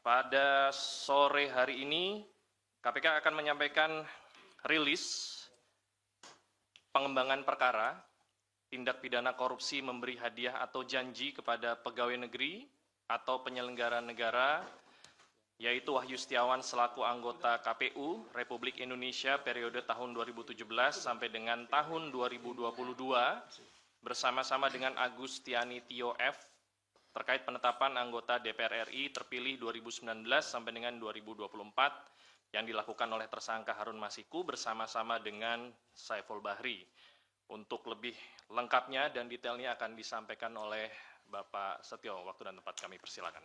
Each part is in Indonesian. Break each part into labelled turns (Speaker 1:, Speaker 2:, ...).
Speaker 1: Pada sore hari ini, KPK akan menyampaikan rilis pengembangan perkara tindak pidana korupsi memberi hadiah atau janji kepada pegawai negeri atau penyelenggara negara, yaitu Wahyu Setiawan selaku anggota KPU Republik Indonesia periode tahun 2017 sampai dengan tahun 2022, bersama-sama dengan Agustiani Tio F, terkait penetapan anggota DPR RI terpilih 2019 sampai dengan 2024 yang dilakukan oleh tersangka Harun Masiku bersama-sama dengan Saiful Bahri. Untuk lebih lengkapnya dan detailnya akan disampaikan oleh Bapak Setio. Waktu dan tempat kami persilakan.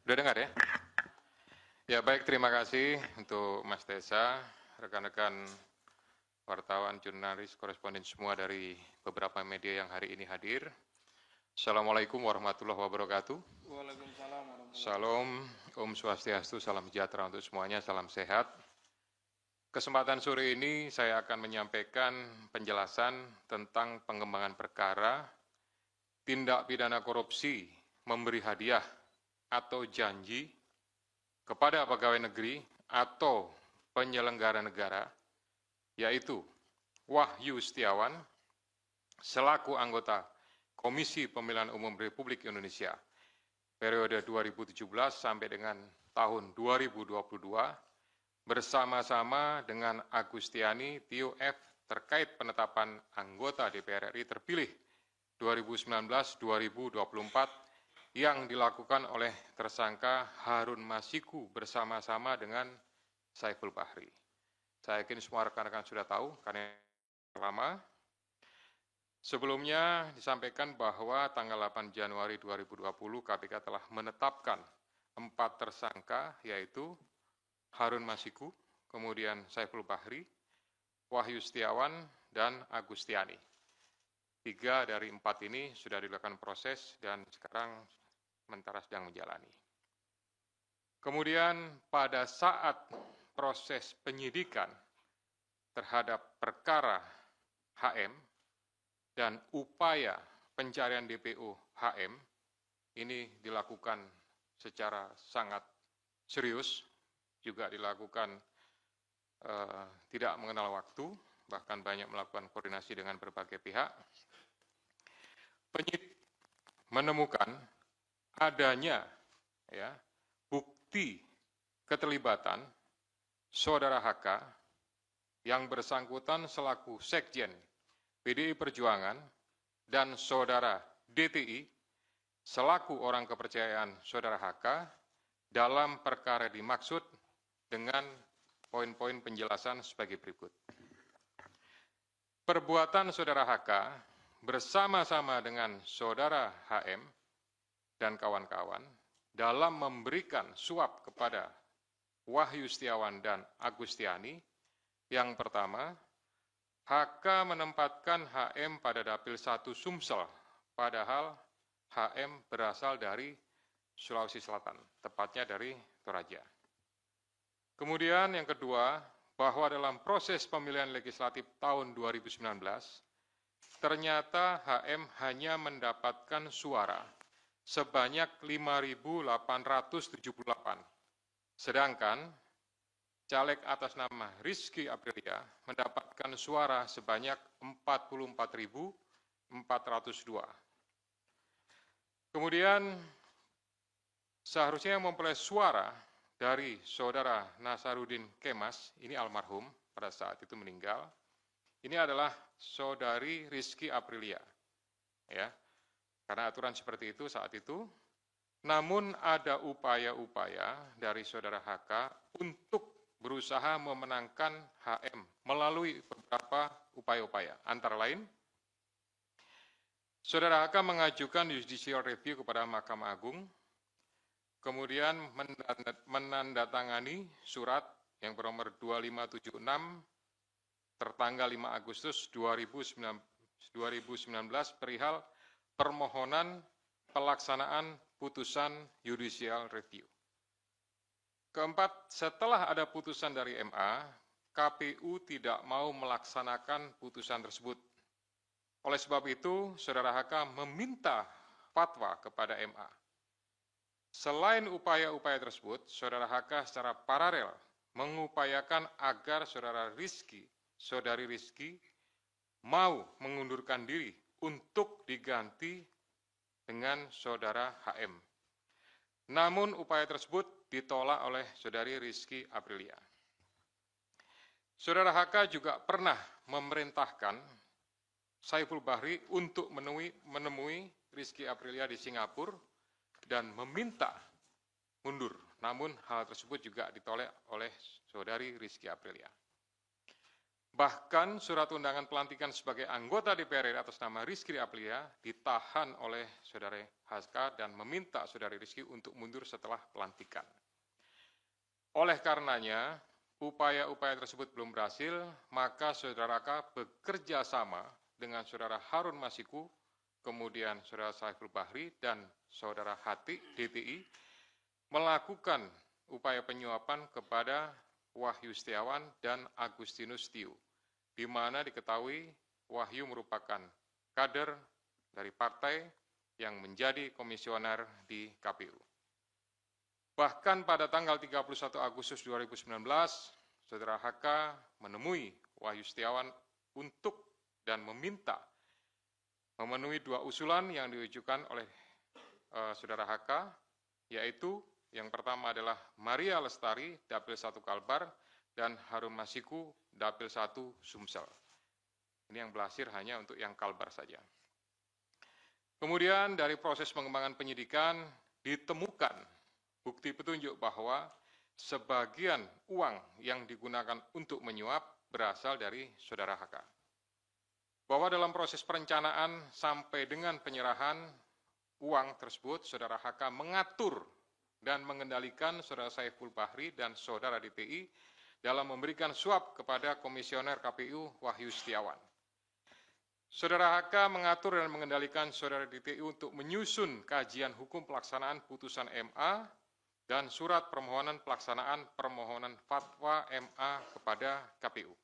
Speaker 2: Sudah dengar ya? Ya baik, terima kasih untuk Mas Desa, rekan-rekan wartawan, jurnalis, koresponden semua dari beberapa media yang hari ini hadir. Assalamualaikum warahmatullahi wabarakatuh.
Speaker 3: Waalaikumsalam warahmatullahi
Speaker 2: Salam, Om Swastiastu, salam sejahtera untuk semuanya, salam sehat. Kesempatan sore ini saya akan menyampaikan penjelasan tentang pengembangan perkara tindak pidana korupsi memberi hadiah atau janji kepada pegawai negeri atau penyelenggara negara, yaitu Wahyu Setiawan selaku anggota Komisi Pemilihan Umum Republik Indonesia periode 2017 sampai dengan tahun 2022 bersama-sama dengan Agustiani Tio F terkait penetapan anggota DPR RI terpilih 2019-2024 yang dilakukan oleh tersangka Harun Masiku bersama-sama dengan Saiful Bahri. Saya yakin semua rekan-rekan sudah tahu karena lama. Sebelumnya disampaikan bahwa tanggal 8 Januari 2020 KPK telah menetapkan 4 tersangka, yaitu Harun Masiku, kemudian Saiful Bahri, Wahyu Setiawan, dan Agustiani. 3 dari 4 ini sudah dilakukan proses dan sekarang sementara sedang menjalani. Kemudian pada saat proses penyidikan terhadap perkara HM dan upaya pencarian DPO HM ini dilakukan secara sangat serius, juga dilakukan tidak mengenal waktu, bahkan banyak melakukan koordinasi dengan berbagai pihak. Penyidik menemukan adanya bukti keterlibatan Saudara HK yang bersangkutan selaku Sekjen PDI Perjuangan dan Saudara DTI selaku orang kepercayaan Saudara HK dalam perkara dimaksud dengan poin-poin penjelasan sebagai berikut. Perbuatan Saudara HK bersama-sama dengan Saudara HM dan kawan-kawan dalam memberikan suap kepada Wahyu Setiawan dan Agustiani. Yang pertama, HK menempatkan HM pada Dapil 1 Sumsel, padahal HM berasal dari Sulawesi Selatan, tepatnya dari Toraja. Kemudian yang kedua, bahwa dalam proses pemilihan legislatif tahun 2019, ternyata HM hanya mendapatkan suara sebanyak 5.878, sedangkan caleg atas nama Rizky Aprilia mendapatkan suara sebanyak 44.402. Kemudian seharusnya yang memperoleh suara dari Saudara Nasaruddin Kemas, ini almarhum pada saat itu meninggal, ini adalah Saudari Rizky Aprilia, ya, karena aturan seperti itu saat itu. Namun ada upaya-upaya dari Saudara HK untuk berusaha memenangkan HM melalui beberapa upaya-upaya. Antara lain, Saudara HK mengajukan judicial review kepada Mahkamah Agung, kemudian menandatangani surat yang bernomor 2576 tertanggal 5 Agustus 2019 perihal permohonan pelaksanaan putusan judicial review. Keempat, setelah ada putusan dari MA, KPU tidak mau melaksanakan putusan tersebut. Oleh sebab itu, Saudara HK meminta fatwa kepada MA. Selain upaya-upaya tersebut, Saudara HK secara paralel mengupayakan agar Saudari Rizky mau mengundurkan diri untuk diganti dengan Saudara HM. Namun upaya tersebut ditolak oleh Saudari Rizky Aprilia. Saudara HK juga pernah memerintahkan Saiful Bahri untuk menemui Rizky Aprilia di Singapura dan meminta mundur. Namun hal tersebut juga ditolak oleh Saudari Rizky Aprilia. Bahkan surat undangan pelantikan sebagai anggota DPR RI atas nama Rizky Aprilia ditahan oleh Saudara HK dan meminta Saudari Rizky untuk mundur setelah pelantikan. Oleh karenanya, upaya-upaya tersebut belum berhasil, maka Saudara HK bekerja sama dengan Saudara Harun Masiku, kemudian Saudara Saiful Bahri, dan Saudara Hati, DTI, melakukan upaya penyuapan kepada Wahyu Setiawan dan Agustinus Tio, di mana diketahui Wahyu merupakan kader dari partai yang menjadi komisioner di KPU. Bahkan pada tanggal 31 Agustus 2019, Saudara HK menemui Wahyu Setiawan untuk dan meminta memenuhi dua usulan yang diajukan oleh Saudara HK, yaitu yang pertama adalah Maria Lestari, Dapil 1 Kalbar, dan Harun Masiku, Dapil 1 Sumsel. Ini yang berhasil hanya untuk yang Kalbar saja. Kemudian dari proses pengembangan penyidikan ditemukan bukti petunjuk bahwa sebagian uang yang digunakan untuk menyuap berasal dari Saudara HK. Bahwa dalam proses perencanaan sampai dengan penyerahan uang tersebut, Saudara HK mengatur dan mengendalikan Saudara Saiful Bahri dan Saudara DTI dalam memberikan suap kepada Komisioner KPU Wahyu Setiawan. Saudara HK mengatur dan mengendalikan Saudara DTI untuk menyusun kajian hukum pelaksanaan putusan MA dan surat permohonan pelaksanaan permohonan fatwa MA kepada KPU.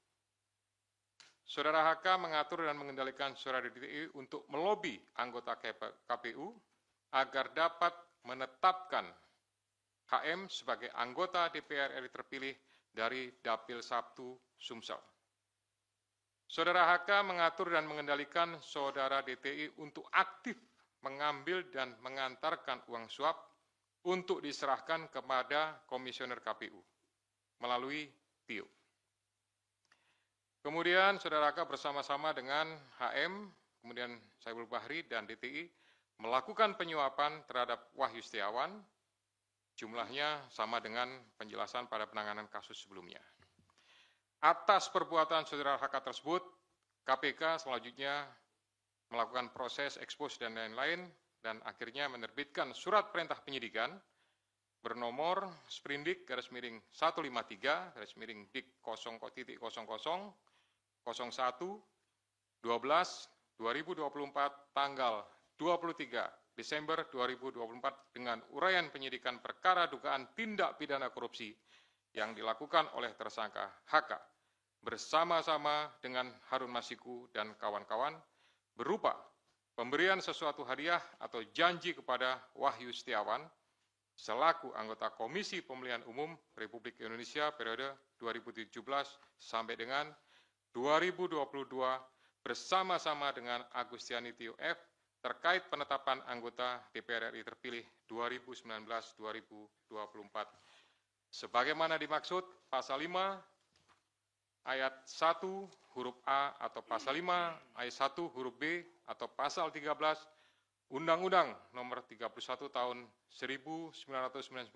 Speaker 2: Saudara HK mengatur dan mengendalikan Saudara DTI untuk melobi anggota KPU agar dapat menetapkan HM sebagai anggota DPR RI terpilih dari Dapil 1 Sumsel. Saudara HK mengatur dan mengendalikan Saudara DTI untuk aktif mengambil dan mengantarkan uang suap untuk diserahkan kepada Komisioner KPU melalui Tio. Kemudian Saudara HK bersama-sama dengan HM, kemudian Saiful Bahri dan DTI melakukan penyuapan terhadap Wahyu Setiawan, jumlahnya sama dengan penjelasan pada penanganan kasus sebelumnya. Atas perbuatan Saudara HK tersebut, KPK selanjutnya melakukan proses ekspos dan lain-lain, dan akhirnya menerbitkan surat perintah penyidikan bernomor Sprindik /153 /Dik 0.00 01 12 2024 tanggal 23 Desember 2024 dengan uraian penyidikan perkara dugaan tindak pidana korupsi yang dilakukan oleh tersangka HK bersama-sama dengan Harun Masiku dan kawan-kawan berupa pemberian sesuatu hadiah atau janji kepada Wahyu Setiawan selaku anggota Komisi Pemilihan Umum Republik Indonesia periode 2017 sampai dengan 2022 bersama-sama dengan Agustiani Tio F terkait penetapan anggota DPR RI terpilih 2019-2024. Sebagaimana dimaksud pasal 5 ayat 1 huruf A atau pasal 5 ayat 1 huruf B atau pasal 13 Undang-Undang Nomor 31 Tahun 1999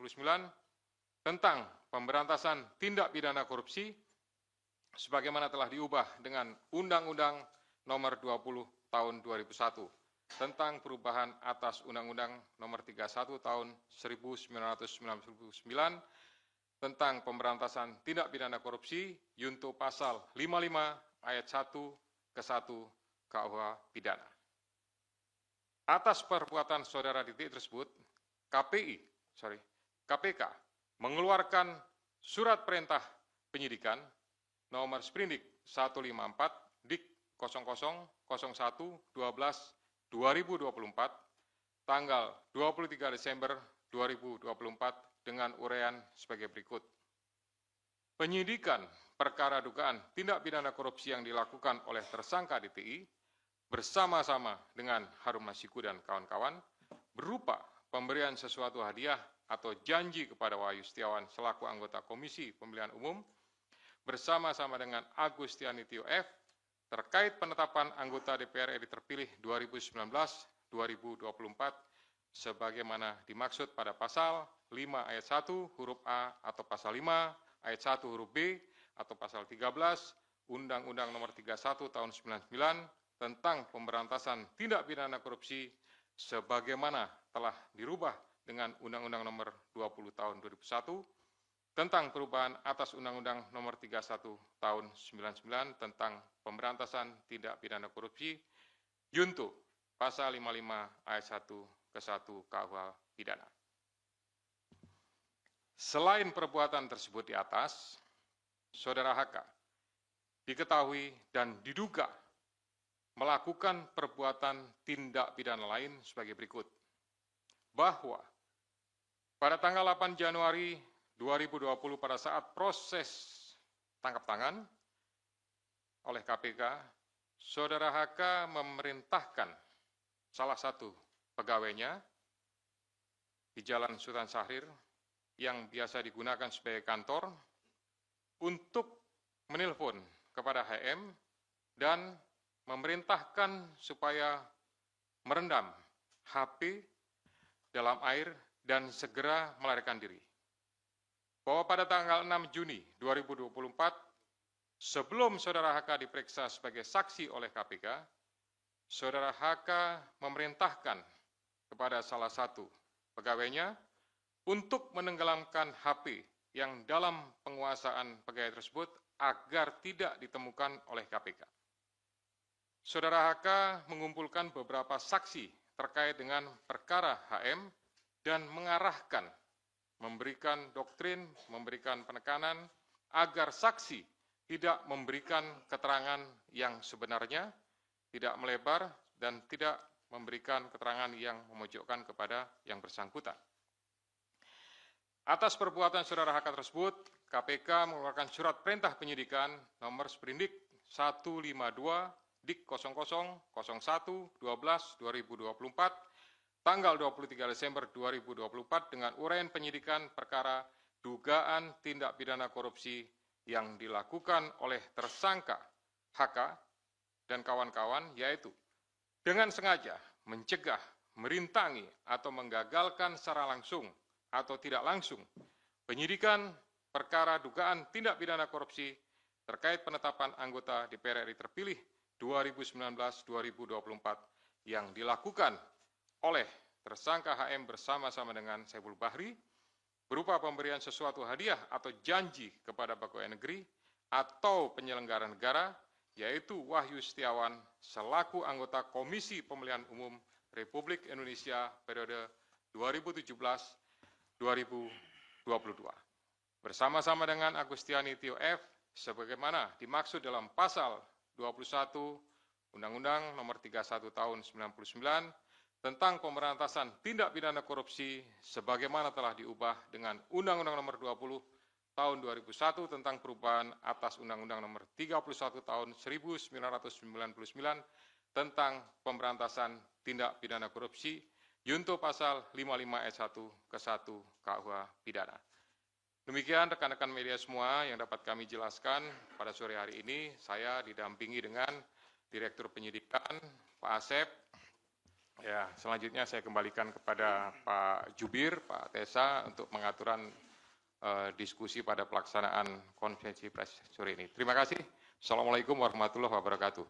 Speaker 2: tentang pemberantasan tindak pidana korupsi sebagaimana telah diubah dengan Undang-Undang Nomor 20 Tahun 2001 tentang perubahan atas Undang-Undang Nomor 31 Tahun 1999 tentang pemberantasan tindak pidana korupsi junto pasal 55 ayat 1 ke 1 KUH pidana. Atas perbuatan Saudara DTI tersebut, KPK mengeluarkan surat perintah penyidikan nomor Sprindik 154 Dik 0001/12/2024 tanggal 23 Desember 2024 dengan uraian sebagai berikut. Penyidikan perkara dugaan tindak pidana korupsi yang dilakukan oleh tersangka DTI bersama-sama dengan Harun Masiku dan kawan-kawan berupa pemberian sesuatu hadiah atau janji kepada Wahyu Setiawan selaku anggota Komisi Pemilihan Umum bersama-sama dengan Agustiani Tio F terkait penetapan anggota DPR RI terpilih 2019-2024 sebagaimana dimaksud pada pasal 5 ayat 1 huruf A atau pasal 5 ayat 1 huruf B atau pasal 13 Undang-Undang Nomor 31 Tahun 99 tentang pemberantasan tindak pidana korupsi sebagaimana telah dirubah dengan Undang-Undang Nomor 20 Tahun 2001 tentang perubahan atas Undang-Undang Nomor 31 Tahun 99 tentang pemberantasan tindak pidana korupsi junto pasal 55 ayat 1 ke 1 KUH pidana. Selain perbuatan tersebut di atas, Saudara HK diketahui dan diduga melakukan perbuatan tindak pidana lain sebagai berikut. Bahwa pada tanggal 8 Januari 2020 pada saat proses tangkap tangan oleh KPK, Saudara HK memerintahkan salah satu pegawainya di Jalan Sultan Syahrir yang biasa digunakan sebagai kantor untuk menelpon kepada HM dan memerintahkan supaya merendam HP dalam air dan segera melarikan diri. Bahwa pada tanggal 6 Juni 2024, sebelum Saudara HK diperiksa sebagai saksi oleh KPK, Saudara HK memerintahkan kepada salah satu pegawainya untuk menenggelamkan HP yang dalam penguasaan pegawai tersebut agar tidak ditemukan oleh KPK. Saudara HK mengumpulkan beberapa saksi terkait dengan perkara HM dan mengarahkan, memberikan doktrin, memberikan penekanan agar saksi tidak memberikan keterangan yang sebenarnya, tidak melebar, dan tidak memberikan keterangan yang memojokkan kepada yang bersangkutan. Atas perbuatan Saudara HK tersebut, KPK mengeluarkan surat perintah penyidikan nomor Sprindik 152 Dik 0001/12/2024 tanggal 23 Desember 2024 dengan uraian penyidikan perkara dugaan tindak pidana korupsi yang dilakukan oleh tersangka HK dan kawan-kawan, yaitu dengan sengaja mencegah, merintangi, atau menggagalkan secara langsung atau tidak langsung penyidikan perkara dugaan tindak pidana korupsi terkait penetapan anggota DPR RI terpilih 2019-2024 yang dilakukan oleh tersangka HM bersama-sama dengan Saiful Bahri berupa pemberian sesuatu hadiah atau janji kepada pegawai negeri atau penyelenggara negara, yaitu Wahyu Setiawan selaku anggota Komisi Pemilihan Umum Republik Indonesia periode 2017-2022. Bersama-sama dengan Agustiani Tio F sebagaimana dimaksud dalam pasal 21 Undang-Undang Nomor 31 Tahun 99 tentang pemberantasan tindak pidana korupsi sebagaimana telah diubah dengan Undang-Undang Nomor 20 Tahun 2001 tentang perubahan atas Undang-Undang Nomor 31 Tahun 1999 tentang pemberantasan tindak pidana korupsi junto pasal 55 ayat 1 ke 1 KUH pidana. Demikian rekan-rekan media semua yang dapat kami jelaskan pada sore hari ini. Saya didampingi dengan Direktur Penyidikan, Pak Asep. Ya, selanjutnya saya kembalikan kepada Pak Jubir, Pak Tesa untuk pengaturan diskusi pada pelaksanaan konferensi pers sore ini. Terima kasih. Assalamualaikum warahmatullahi wabarakatuh.